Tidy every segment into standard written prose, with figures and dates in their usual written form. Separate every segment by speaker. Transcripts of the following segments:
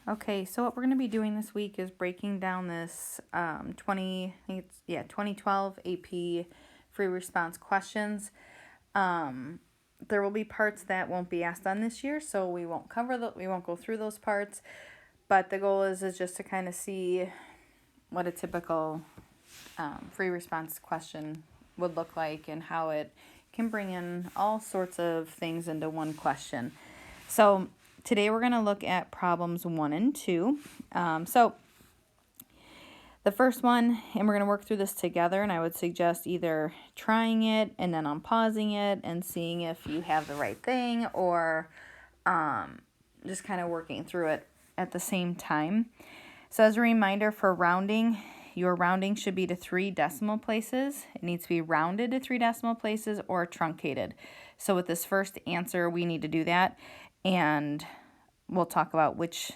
Speaker 1: Okay, so what we're going to be doing this week is breaking down this 2012 AP free response questions. There will be parts that won't be asked on this year, so we won't go through those parts. But the goal is just to kind of see what a typical free response question would look like and how it can bring in all sorts of things into one question. So today we're going to look at problems 1 and 2. So the first one, and we're going to work through this together, and I would suggest either trying it and then unpausing it and seeing if you have the right thing, or just kind of working through it at the same time. So as a reminder for rounding, your rounding should be to 3 decimal places. It needs to be rounded to 3 decimal places or truncated. So with this first answer, we need to do that, and we'll talk about which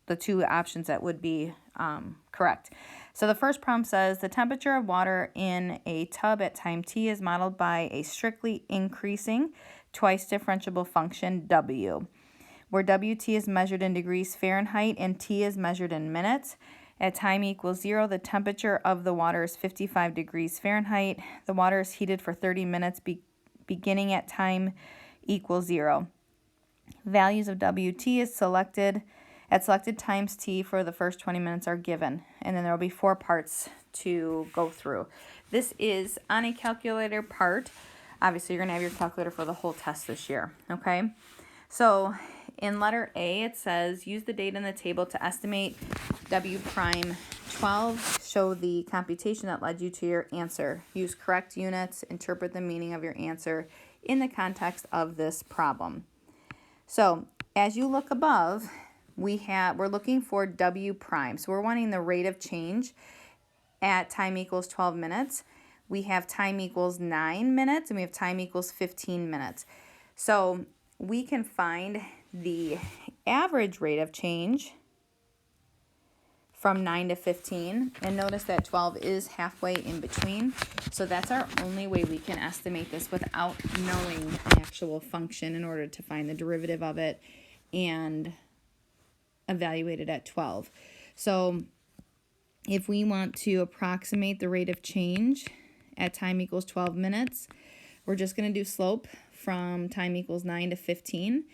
Speaker 1: the 2 options that would be correct. So the first problem says the temperature of water in a tub at time t is modeled by a strictly increasing twice differentiable function W, where WT is measured in degrees Fahrenheit and T is measured in minutes. At time equals 0, the temperature of the water is 55 degrees Fahrenheit. The water is heated for 30 minutes beginning at time equals 0. Values of WT is selected at selected times t for the first 20 minutes are given, and then there will be 4 parts to go through. This is on a calculator part. Obviously, you're going to have your calculator for the whole test this year, okay? So in letter A, it says, use the data in the table to estimate W prime 12. Show the computation that led you to your answer. Use correct units. Interpret the meaning of your answer in the context of this problem. So as you look above, we're looking for W prime. So we're wanting the rate of change at time equals 12 minutes. We have time equals 9 minutes, and we have time equals 15 minutes. So we can find the average rate of change from 9 to 15. And notice that 12 is halfway in between. So that's our only way we can estimate this without knowing the actual function in order to find the derivative of it and evaluate it at 12. So if we want to approximate the rate of change at time equals 12 minutes, we're just going to do slope from time equals 9 to 15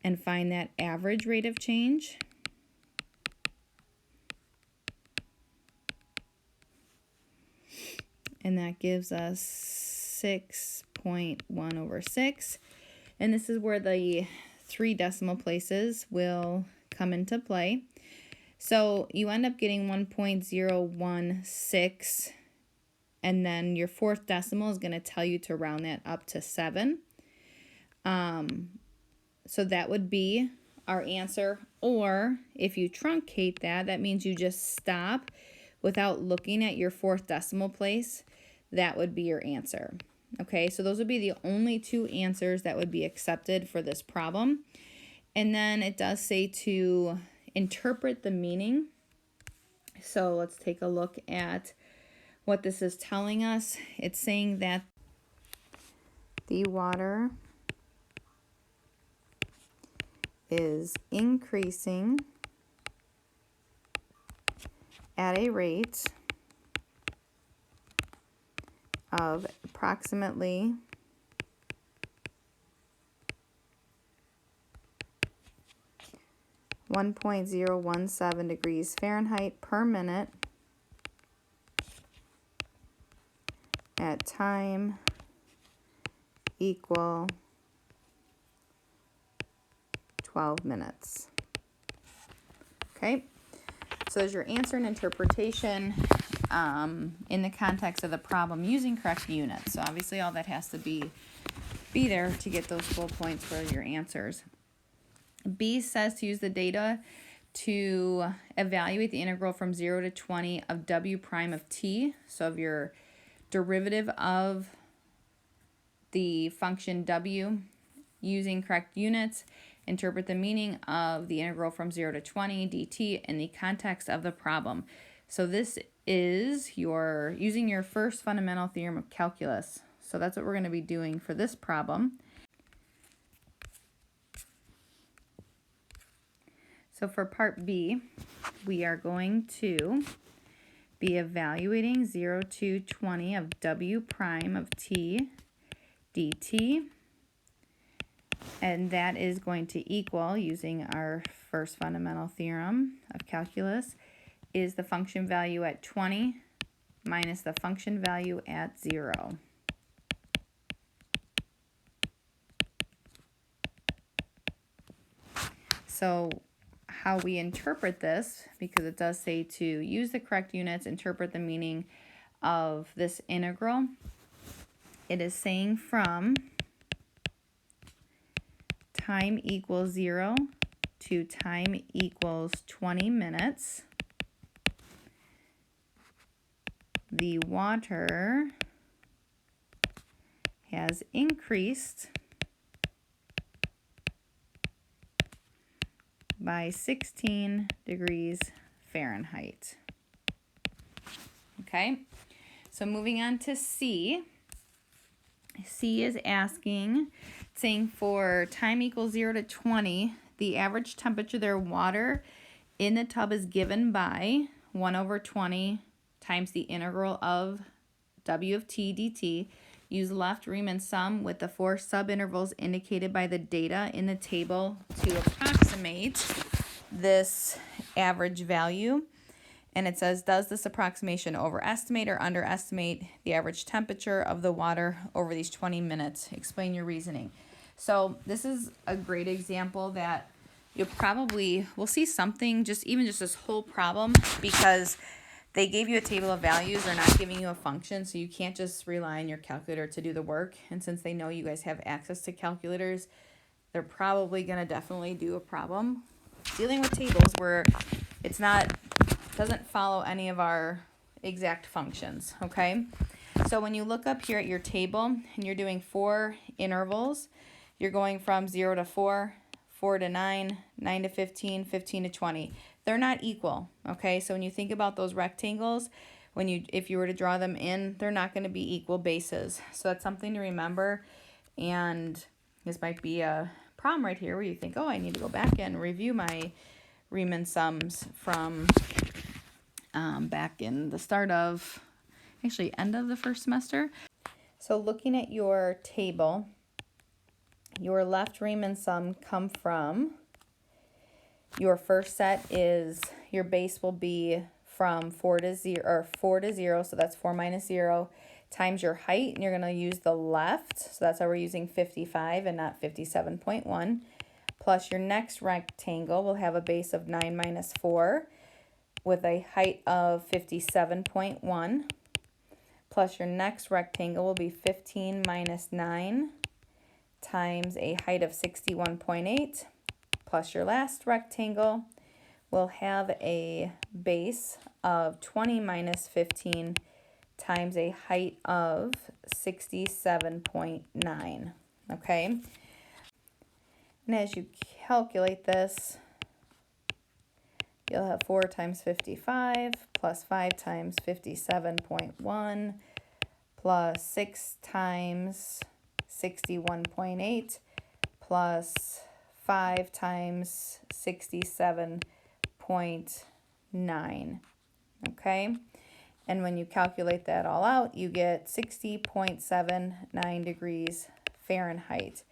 Speaker 1: and find that average rate of change. And that gives us 6.1 over 6. And this is where the 3 decimal places will come into play. So you end up getting 1.016, and then your 4th decimal is going to tell you to round that up to 7. So that would be our answer. Or if you truncate that, that means you just stop without looking at your 4th decimal place. That would be your answer. Okay, so those would be the only 2 answers that would be accepted for this problem. And then it does say to interpret the meaning. So let's take a look at what this is telling us. It's saying that the water is increasing at a rate of approximately 1.017 degrees Fahrenheit per minute at time equal 12 minutes. Okay, so there's your answer and interpretation in the context of the problem using correct units. So obviously all that has to be there to get those full points for your answers. B says to use the data to evaluate the integral from 0 to 20 of W prime of t, so of your derivative of the function W using correct units. Interpret the meaning of the integral from 0 to 20 dt in the context of the problem. So this is using your first fundamental theorem of calculus. So that's what we're going to be doing for this problem. So for part B, we are going to be evaluating 0 to 20 of W prime of T dt. And that is going to equal, using our first fundamental theorem of calculus, is the function value at 20 minus the function value at 0. So how we interpret this, because it does say to use the correct units, interpret the meaning of this integral. It is saying from time equals 0 to time equals 20 minutes, the water has increased by 16 degrees Fahrenheit. Okay, so moving on to C. C is saying for time equals 0 to 20, the average temperature of their water in the tub is given by 1 over 20 times the integral of W of T dt. Use left Riemann sum with the 4 subintervals indicated by the data in the table to approximate this average value. And it says, does this approximation overestimate or underestimate the average temperature of the water over these 20 minutes? Explain your reasoning. So this is a great example that we'll see something, even just this whole problem, because they gave you a table of values. They're not giving you a function, so you can't just rely on your calculator to do the work. And since they know you guys have access to calculators, they're probably going to definitely do a problem dealing with tables where doesn't follow any of our exact functions, okay? So when you look up here at your table and you're doing 4 intervals, you're going from 0 to 4, 4 to 9, 9 to 15, 15 to 20. They're not equal, okay? So when you think about those rectangles, if you were to draw them in, they're not going to be equal bases. So that's something to remember. And this might be a problem right here where you think, oh, I need to go back and review my Riemann sums from back in the end of the first semester. So looking at your table, your left Riemann sum come from, your first set is, your base will be from 4 to 0, so that's 4 minus 0, times your height, and you're going to use the left, so that's why we're using 55 and not 57.1, plus your next rectangle will have a base of 9 minus 4, with a height of 57.1, plus your next rectangle will be 15 minus 9 times a height of 61.8, plus your last rectangle will have a base of 20 minus 15 times a height of 67.9, okay? And as you calculate this, you'll have 4 times 55 plus 5 times 57.1 plus 6 times 61.8 plus 5 times 67.9, okay? And when you calculate that all out, you get 60.79 degrees Fahrenheit.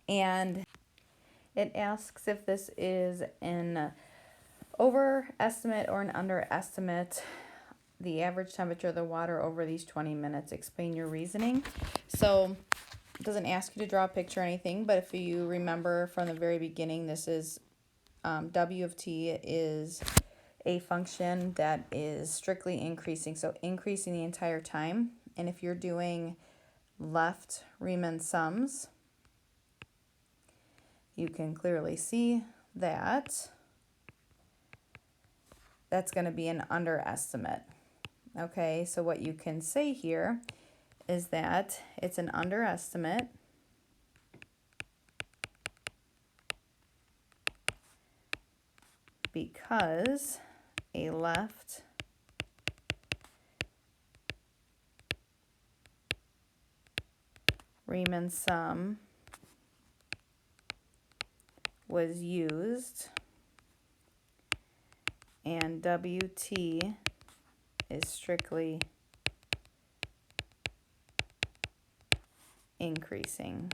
Speaker 1: And it asks if this is an overestimate or an underestimate the average temperature of the water over these 20 minutes. Explain your reasoning. So it doesn't ask you to draw a picture or anything, but if you remember from the very beginning, this is W of T is a function that is strictly increasing, so increasing the entire time. And if you're doing left Riemann sums, you can clearly see that that's going to be an underestimate. Okay, so what you can say here is that it's an underestimate because a left Riemann sum was used and WT is strictly increasing.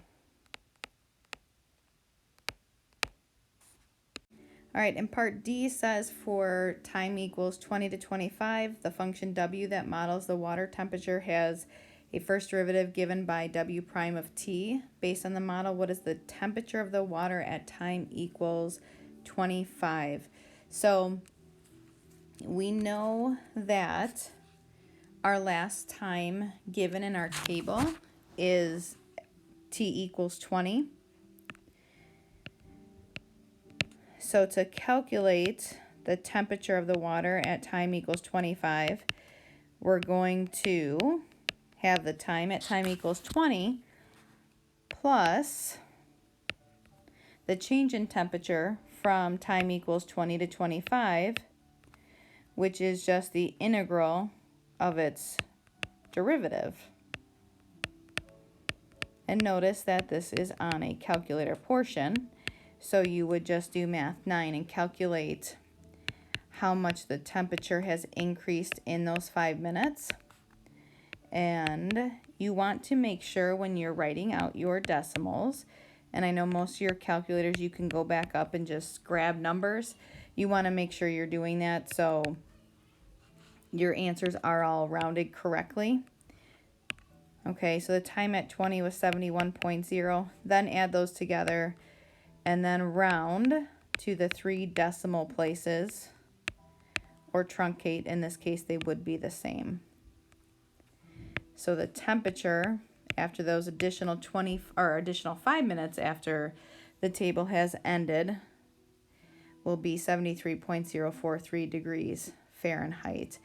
Speaker 1: All right, and part D says for time equals 20 to 25, the function W that models the water temperature has a first derivative given by W prime of T. Based on the model, what is the temperature of the water at time equals 25? So we know that our last time given in our table is T equals 20. So to calculate the temperature of the water at time equals 25, we're going to have the time at time equals 20 plus the change in temperature from time equals 20 to 25, which is just the integral of its derivative. And notice that this is on a calculator portion. So you would just do math 9 and calculate how much the temperature has increased in those 5 minutes. And you want to make sure when you're writing out your decimals, and I know most of your calculators you can go back up and just grab numbers. You want to make sure you're doing that so your answers are all rounded correctly. Okay, so the time at 20 was 71.0. Then add those together and then round to the 3 decimal places, or truncate. In this case, they would be the same. So the temperature after those additional 5 minutes after the table has ended will be 73.043 degrees Fahrenheit.